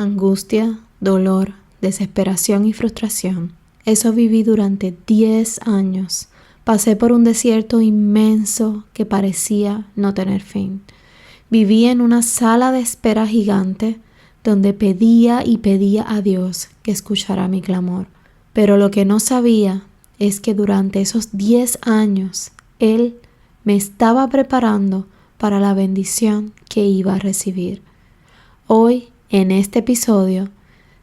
angustia, dolor, desesperación y frustración. Eso viví durante 10 años. Pasé por un desierto inmenso que parecía no tener fin. Viví en una sala de espera gigante donde pedía y pedía a Dios que escuchara mi clamor. Pero lo que no sabía es que durante esos 10 años Él me estaba preparando para la bendición que iba a recibir. Hoy, en este episodio,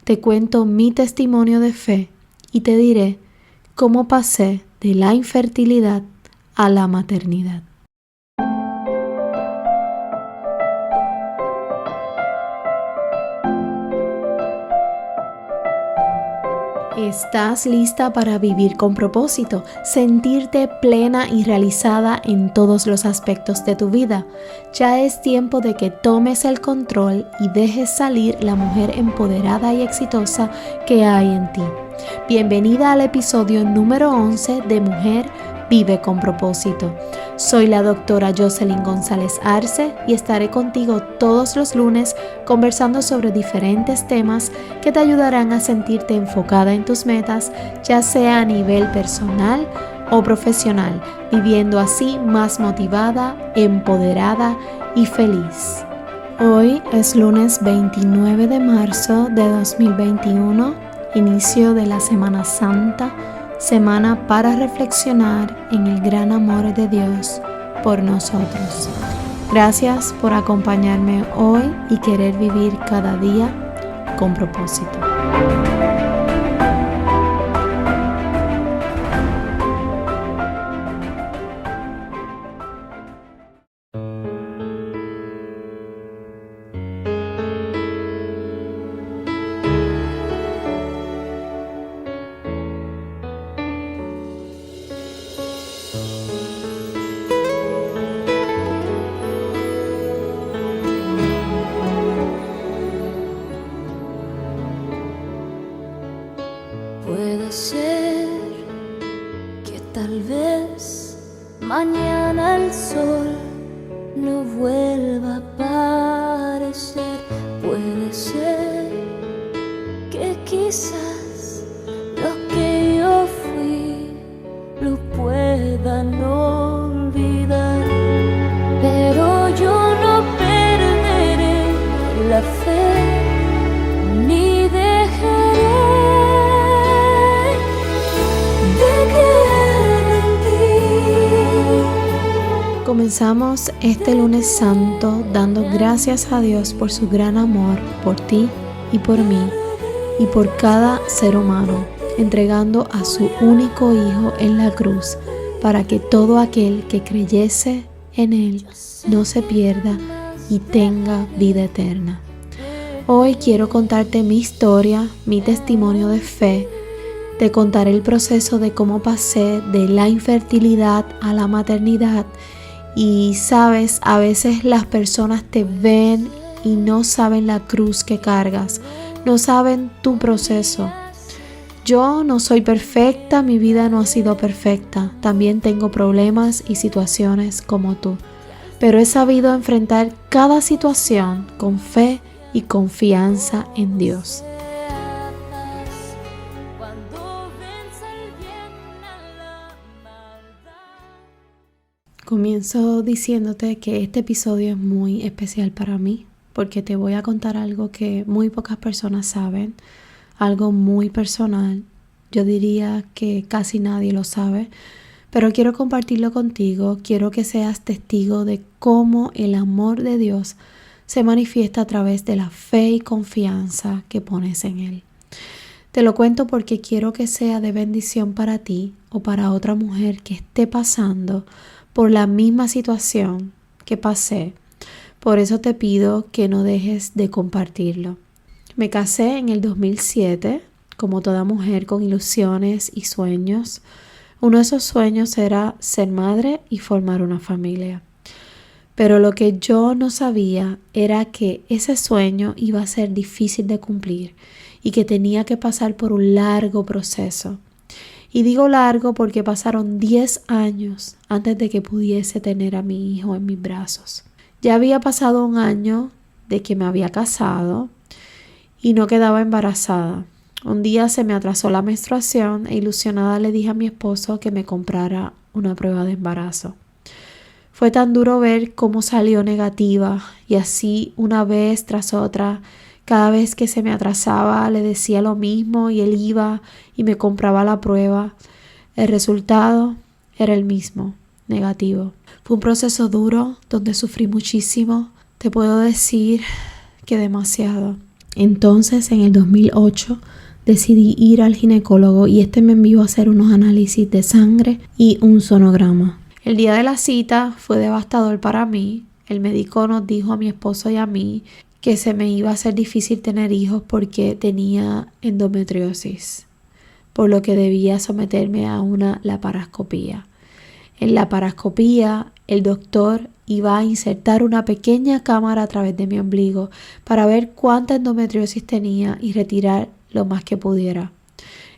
te cuento mi testimonio de fe y te diré cómo pasé de la infertilidad a la maternidad. ¿Estás lista para vivir con propósito, sentirte plena y realizada en todos los aspectos de tu vida? Ya es tiempo de que tomes el control y dejes salir la mujer empoderada y exitosa que hay en ti. Bienvenida al episodio número 11 de Mujer Vive con Propósito. Soy la doctora Jocelyn González Arce y estaré contigo todos los lunes conversando sobre diferentes temas que te ayudarán a sentirte enfocada en tus metas, ya sea a nivel personal o profesional, viviendo así más motivada, empoderada y feliz. Hoy es lunes 29 de marzo de 2021, inicio de la Semana Santa, semana para reflexionar en el gran amor de Dios por nosotros. Gracias por acompañarme hoy y querer vivir cada día con propósito. Puede ser que tal vez mañana el sol no vuelva a aparecer. Puede ser que quizás lo que yo fui lo puedan olvidar, pero yo no perderé la fe ni dejaré Comenzamos este lunes santo dando gracias a Dios por su gran amor por ti y por mí y por cada ser humano, entregando a su único Hijo en la cruz para que todo aquel que creyese en Él no se pierda y tenga vida eterna. Hoy quiero contarte mi historia, mi testimonio de fe. Te contaré el proceso de cómo pasé de la infertilidad a la maternidad. Y sabes, a veces las personas te ven y no saben la cruz que cargas, no saben tu proceso. Yo no soy perfecta, mi vida no ha sido perfecta, también tengo problemas y situaciones como tú, pero he sabido enfrentar cada situación con fe y confianza en Dios. Comienzo diciéndote que este episodio es muy especial para mí porque te voy a contar algo que muy pocas personas saben, algo muy personal. Yo diría que casi nadie lo sabe, pero quiero compartirlo contigo. Quiero que seas testigo de cómo el amor de Dios se manifiesta a través de la fe y confianza que pones en Él. Te lo cuento porque quiero que sea de bendición para ti o para otra mujer que esté pasando por la misma situación que pasé. Por eso te pido que no dejes de compartirlo. Me casé en el 2007, como toda mujer con ilusiones y sueños. Uno de esos sueños era ser madre y formar una familia. Pero lo que yo no sabía era que ese sueño iba a ser difícil de cumplir y que tenía que pasar por un largo proceso. Y digo largo porque pasaron 10 años antes de que pudiese tener a mi hijo en mis brazos. Ya había pasado un año de que me había casado y no quedaba embarazada. Un día se me atrasó la menstruación e ilusionada le dije a mi esposo que me comprara una prueba de embarazo. Fue tan duro ver cómo salió negativa y así una vez tras otra. Cada vez que se me atrasaba le decía lo mismo y él iba y me compraba la prueba. El resultado era el mismo, negativo. Fue un proceso duro donde sufrí muchísimo. Te puedo decir que demasiado. Entonces, en el 2008, decidí ir al ginecólogo y me envió a hacer unos análisis de sangre y un sonograma. El día de la cita fue devastador para mí. El médico nos dijo a mi esposo y a mí que se me iba a hacer difícil tener hijos porque tenía endometriosis, por lo que debía someterme a una laparoscopía. En la laparoscopía, el doctor iba a insertar una pequeña cámara a través de mi ombligo para ver cuánta endometriosis tenía y retirar lo más que pudiera.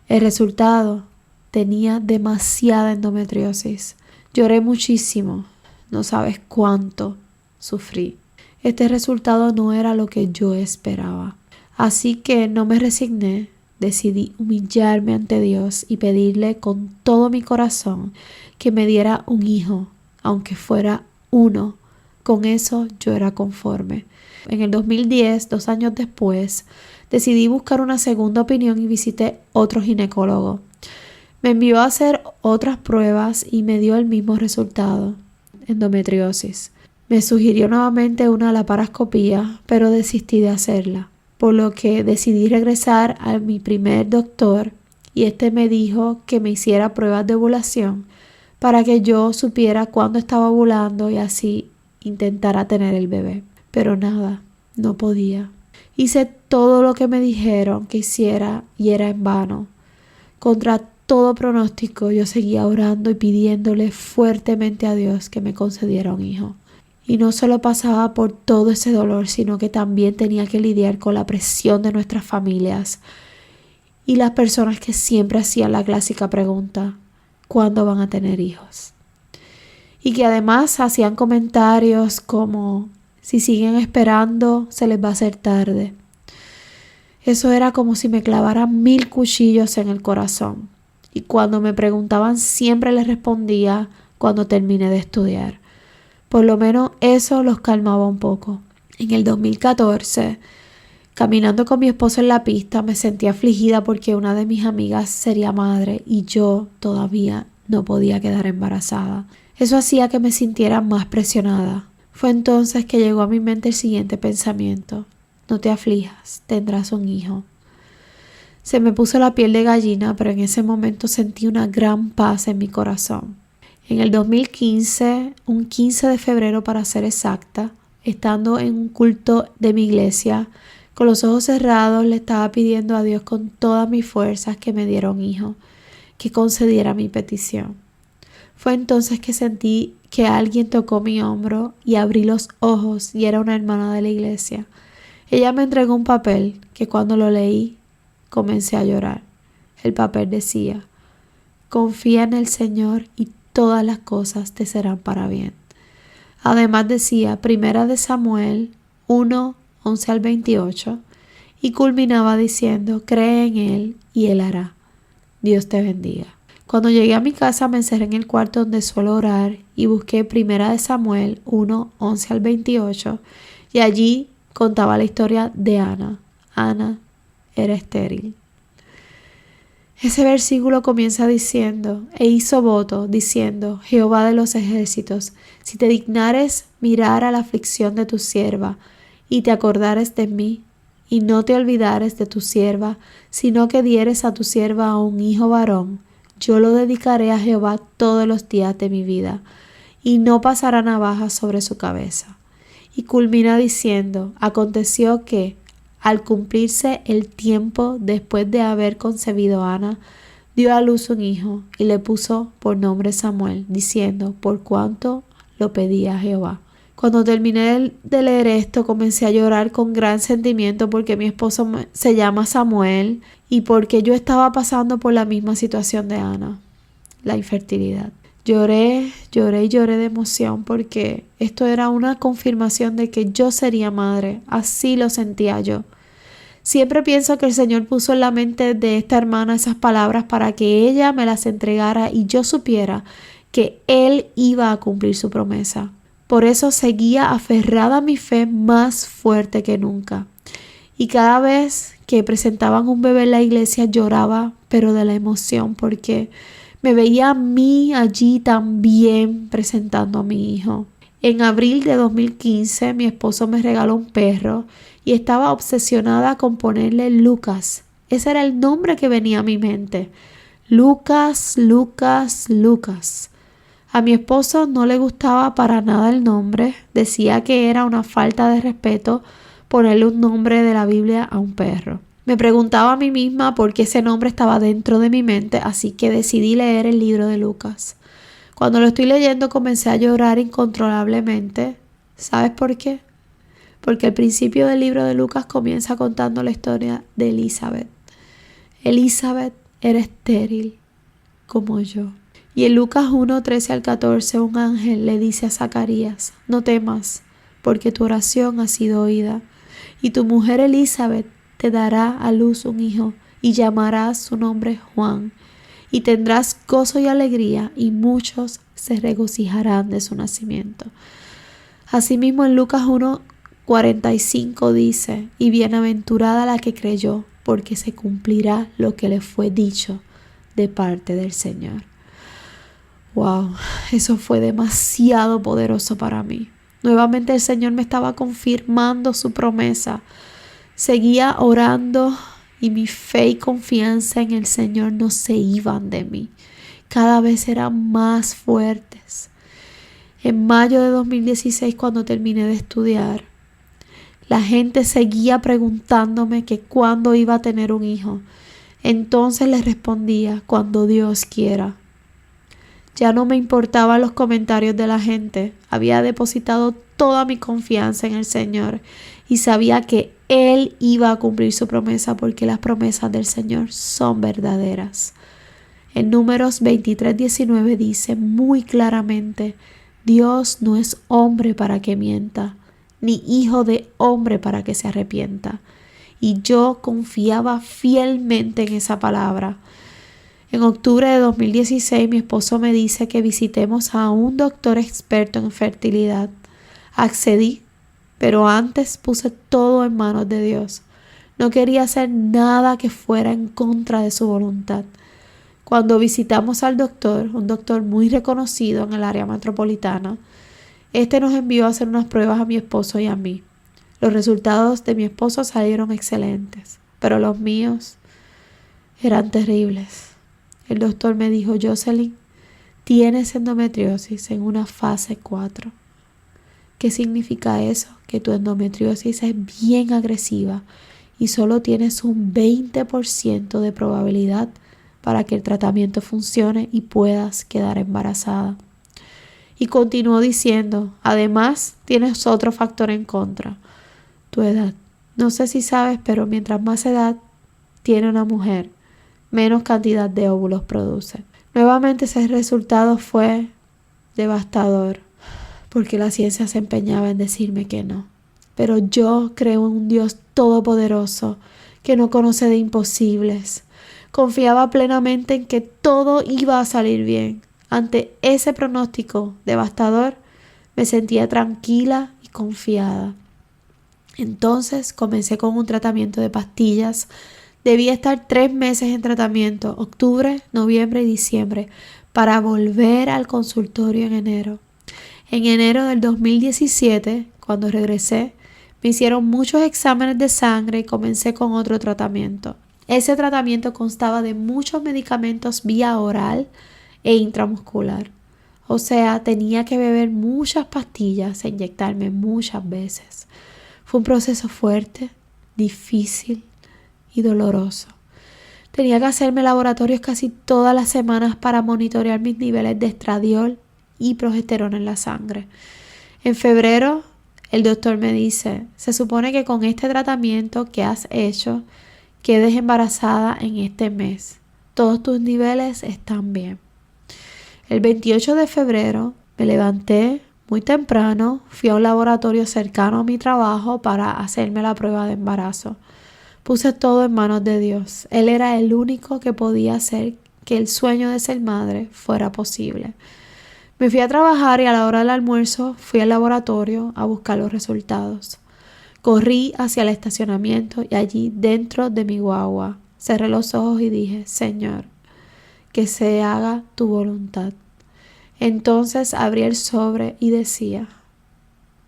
El resultado: tenía demasiada endometriosis. Lloré muchísimo, no sabes cuánto sufrí. Este resultado no era lo que yo esperaba. Así que no me resigné, decidí humillarme ante Dios y pedirle con todo mi corazón que me diera un hijo, aunque fuera uno. Con eso yo era conforme. En el 2010, 2 años después, decidí buscar una segunda opinión y visité otro ginecólogo. Me envió a hacer otras pruebas y me dio el mismo resultado: endometriosis. Me sugirió nuevamente una laparoscopía, pero desistí de hacerla, por lo que decidí regresar a mi primer doctor y me dijo que me hiciera pruebas de ovulación para que yo supiera cuándo estaba ovulando y así intentara tener el bebé. Pero nada, no podía. Hice todo lo que me dijeron que hiciera y era en vano. Contra todo pronóstico, yo seguía orando y pidiéndole fuertemente a Dios que me concediera un hijo. Y no solo pasaba por todo ese dolor, sino que también tenía que lidiar con la presión de nuestras familias y las personas que siempre hacían la clásica pregunta: ¿cuándo van a tener hijos? Y que además hacían comentarios como: si siguen esperando, se les va a hacer tarde. Eso era como si me clavaran 1000 cuchillos en el corazón. Y cuando me preguntaban, siempre les respondía: cuando termine de estudiar. Por lo menos eso los calmaba un poco. En el 2014, caminando con mi esposo en la pista, me sentí afligida porque una de mis amigas sería madre y yo todavía no podía quedar embarazada. Eso hacía que me sintiera más presionada. Fue entonces que llegó a mi mente el siguiente pensamiento: no te aflijas, tendrás un hijo. Se me puso la piel de gallina, pero en ese momento sentí una gran paz en mi corazón. En el 2015, un 15 de febrero para ser exacta, estando en un culto de mi iglesia, con los ojos cerrados le estaba pidiendo a Dios con todas mis fuerzas que me diera un hijo, que concediera mi petición. Fue entonces que sentí que alguien tocó mi hombro y abrí los ojos y era una hermana de la iglesia. Ella me entregó un papel que cuando lo leí comencé a llorar. El papel decía: confía en el Señor y todas las cosas te serán para bien. Además decía 1 de Samuel 1, 11 al 28 y culminaba diciendo: cree en Él y Él hará. Dios te bendiga. Cuando llegué a mi casa me encerré en el cuarto donde suelo orar y busqué 1 de Samuel 1, 11 al 28 y allí contaba la historia de Ana. Ana era estéril. Ese versículo comienza diciendo: e hizo voto, diciendo: Jehová de los ejércitos, si te dignares mirar a la aflicción de tu sierva, y te acordares de mí, y no te olvidares de tu sierva, sino que dieres a tu sierva un hijo varón, yo lo dedicaré a Jehová todos los días de mi vida, y no pasará navaja sobre su cabeza. Y culmina diciendo: aconteció que, al cumplirse el tiempo después de haber concebido Ana, dio a luz un hijo y le puso por nombre Samuel, diciendo: por cuanto lo pedía a Jehová. Cuando terminé de leer esto, comencé a llorar con gran sentimiento porque mi esposo se llama Samuel y porque yo estaba pasando por la misma situación de Ana, la infertilidad. Lloré de emoción porque esto era una confirmación de que yo sería madre. Así lo sentía yo. Siempre pienso que el Señor puso en la mente de esta hermana esas palabras para que ella me las entregara y yo supiera que Él iba a cumplir su promesa. Por eso seguía aferrada a mi fe más fuerte que nunca. Y cada vez que presentaban un bebé en la iglesia lloraba, pero de la emoción, porque me veía a mí allí también presentando a mi hijo. En abril de 2015 mi esposo me regaló un perro y estaba obsesionada con ponerle Lucas. Ese era el nombre que venía a mi mente. Lucas, Lucas, Lucas. A mi esposo no le gustaba para nada el nombre. Decía que era una falta de respeto ponerle un nombre de la Biblia a un perro. Me preguntaba a mí misma por qué ese nombre estaba dentro de mi mente, así que decidí leer el libro de Lucas. Cuando lo estoy leyendo comencé a llorar incontrolablemente. ¿Sabes por qué? Porque al principio del libro de Lucas comienza contando la historia de Elizabeth. Elizabeth era estéril como yo. Y en Lucas 1, 13 al 14 un ángel le dice a Zacarías: no temas, porque tu oración ha sido oída, y tu mujer Elizabeth te dará a luz un hijo, y llamarás su nombre Juan, y tendrás gozo y alegría, y muchos se regocijarán de su nacimiento. Asimismo en Lucas 1, 45 dice: y bienaventurada la que creyó, porque se cumplirá lo que le fue dicho de parte del Señor. Wow, eso fue demasiado poderoso para mí. Nuevamente el Señor me estaba confirmando su promesa. Seguía orando y mi fe y confianza en el Señor no se iban de mí. Cada vez eran más fuertes. En mayo de 2016, cuando terminé de estudiar, la gente seguía preguntándome que cuándo iba a tener un hijo. Entonces les respondía: cuando Dios quiera. Ya no me importaban los comentarios de la gente. Había depositado toda mi confianza en el Señor y sabía que Él iba a cumplir su promesa, porque las promesas del Señor son verdaderas. En Números 23:19 dice muy claramente: Dios no es hombre para que mienta, ni hijo de hombre para que se arrepienta. Y yo confiaba fielmente en esa palabra. En octubre de 2016 mi esposo me dice que visitemos a un doctor experto en fertilidad. Accedí, pero antes puse todo en manos de Dios. No quería hacer nada que fuera en contra de su voluntad. Cuando visitamos al doctor, un doctor muy reconocido en el área metropolitana, nos envió a hacer unas pruebas a mi esposo y a mí. Los resultados de mi esposo salieron excelentes, pero los míos eran terribles. El doctor me dijo: Jocelyn, tienes endometriosis en una fase 4. ¿Qué significa eso? Que tu endometriosis es bien agresiva y solo tienes un 20% de probabilidad para que el tratamiento funcione y puedas quedar embarazada. Y continuó diciendo: además tienes otro factor en contra, tu edad. No sé si sabes, pero mientras más edad tiene una mujer, menos cantidad de óvulos produce. Nuevamente ese resultado fue devastador, porque la ciencia se empeñaba en decirme que no. Pero yo creo en un Dios todopoderoso que no conoce de imposibles. Confiaba plenamente en que todo iba a salir bien. Ante ese pronóstico devastador, me sentía tranquila y confiada. Entonces comencé con un tratamiento de pastillas. Debía estar 3 meses en tratamiento, octubre, noviembre y diciembre, para volver al consultorio en enero. En enero del 2017, cuando regresé, me hicieron muchos exámenes de sangre y comencé con otro tratamiento. Ese tratamiento constaba de muchos medicamentos vía oral e intramuscular. O sea, tenía que beber muchas pastillas e inyectarme muchas veces. Fue un proceso fuerte, difícil y doloroso. Tenía que hacerme laboratorios casi todas las semanas para monitorear mis niveles de estradiol y progesterona en la sangre. En febrero, el doctor me dice: se supone que con este tratamiento que has hecho, quedes embarazada en este mes. Todos tus niveles están bien. El 28 de febrero me levanté muy temprano, fui a un laboratorio cercano a mi trabajo para hacerme la prueba de embarazo. Puse todo en manos de Dios. Él era el único que podía hacer que el sueño de ser madre fuera posible. Me fui a trabajar y a la hora del almuerzo fui al laboratorio a buscar los resultados. Corrí hacia el estacionamiento y allí dentro de mi guagua cerré los ojos y dije: Señor, que se haga tu voluntad. Entonces abrí el sobre y decía: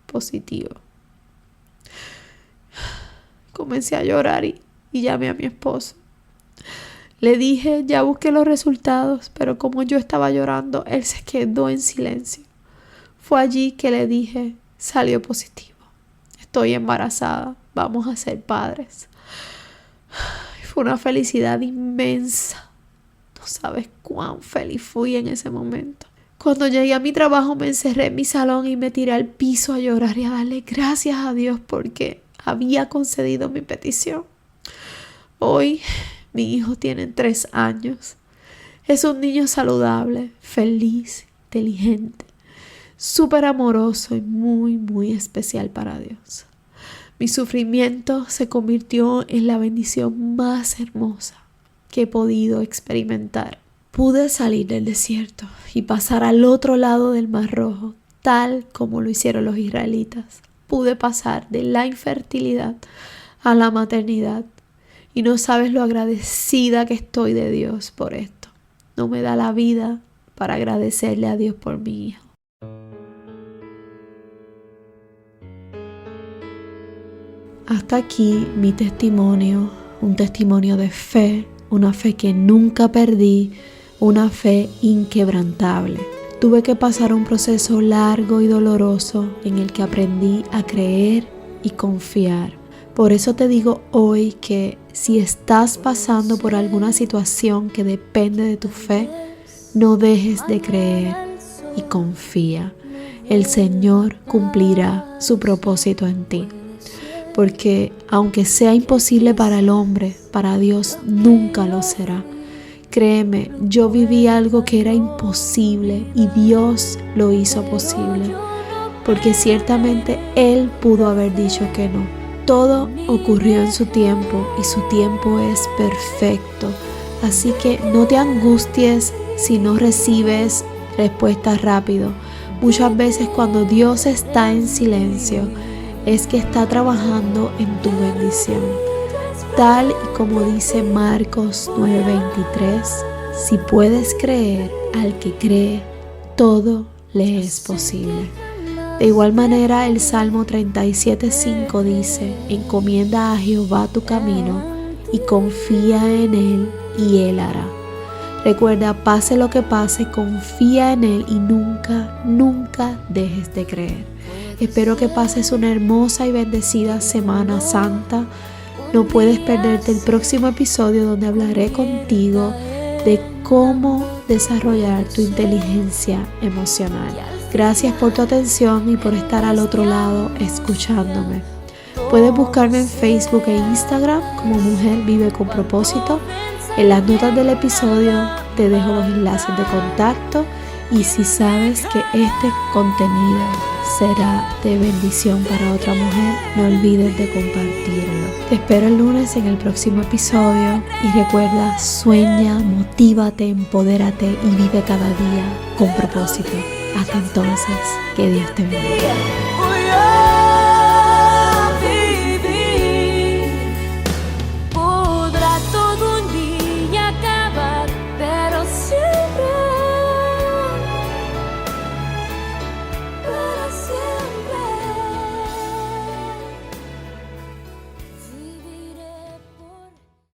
positivo. Comencé a llorar y llamé a mi esposo. Le dije: ya busqué los resultados, pero como yo estaba llorando, él se quedó en silencio. Fue allí que le dije: salió positivo. Estoy embarazada, vamos a ser padres. Fue una felicidad inmensa. No sabes cuán feliz fui en ese momento. Cuando llegué a mi trabajo me encerré en mi salón y me tiré al piso a llorar y a darle gracias a Dios porque había concedido mi petición. Hoy mi hijo tiene 3 años. Es un niño saludable, feliz, inteligente, súper amoroso y muy, muy especial para Dios. Mi sufrimiento se convirtió en la bendición más hermosa que he podido experimentar. Pude salir del desierto y pasar al otro lado del Mar Rojo, tal como lo hicieron los israelitas. Pude pasar de la infertilidad a la maternidad. Y no sabes lo agradecida que estoy de Dios por esto. No me da la vida para agradecerle a Dios por mi hijo. Hasta aquí mi testimonio, un testimonio de fe, una fe que nunca perdí, una fe inquebrantable. Tuve que pasar un proceso largo y doloroso en el que aprendí a creer y confiar. Por eso te digo hoy que si estás pasando por alguna situación que depende de tu fe, no dejes de creer y confía. El Señor cumplirá su propósito en ti. Porque aunque sea imposible para el hombre, para Dios nunca lo será. Créeme, yo viví algo que era imposible y Dios lo hizo posible. Porque ciertamente Él pudo haber dicho que no. Todo ocurrió en su tiempo y su tiempo es perfecto. Así que no te angusties si no recibes respuestas rápido. Muchas veces cuando Dios está en silencio, es que está trabajando en tu bendición. Tal y como dice Marcos 9:23, si puedes creer al que cree, todo le es posible. De igual manera, el Salmo 37:5 dice: encomienda a Jehová tu camino y confía en Él y Él hará. Recuerda, pase lo que pase, confía en Él y nunca, nunca dejes de creer. Espero que pases una hermosa y bendecida Semana Santa. No puedes perderte el próximo episodio donde hablaré contigo de cómo desarrollar tu inteligencia emocional. Gracias por tu atención y por estar al otro lado escuchándome. Puedes buscarme en Facebook e Instagram como Mujer Vive con Propósito. En las notas del episodio te dejo los enlaces de contacto y si sabes que este contenido será de bendición para otra mujer, no olvides de compartirlo. Te espero el lunes en el próximo episodio y recuerda, sueña, motívate, empodérate y vive cada día con propósito. Hasta entonces, que Dios te bendiga.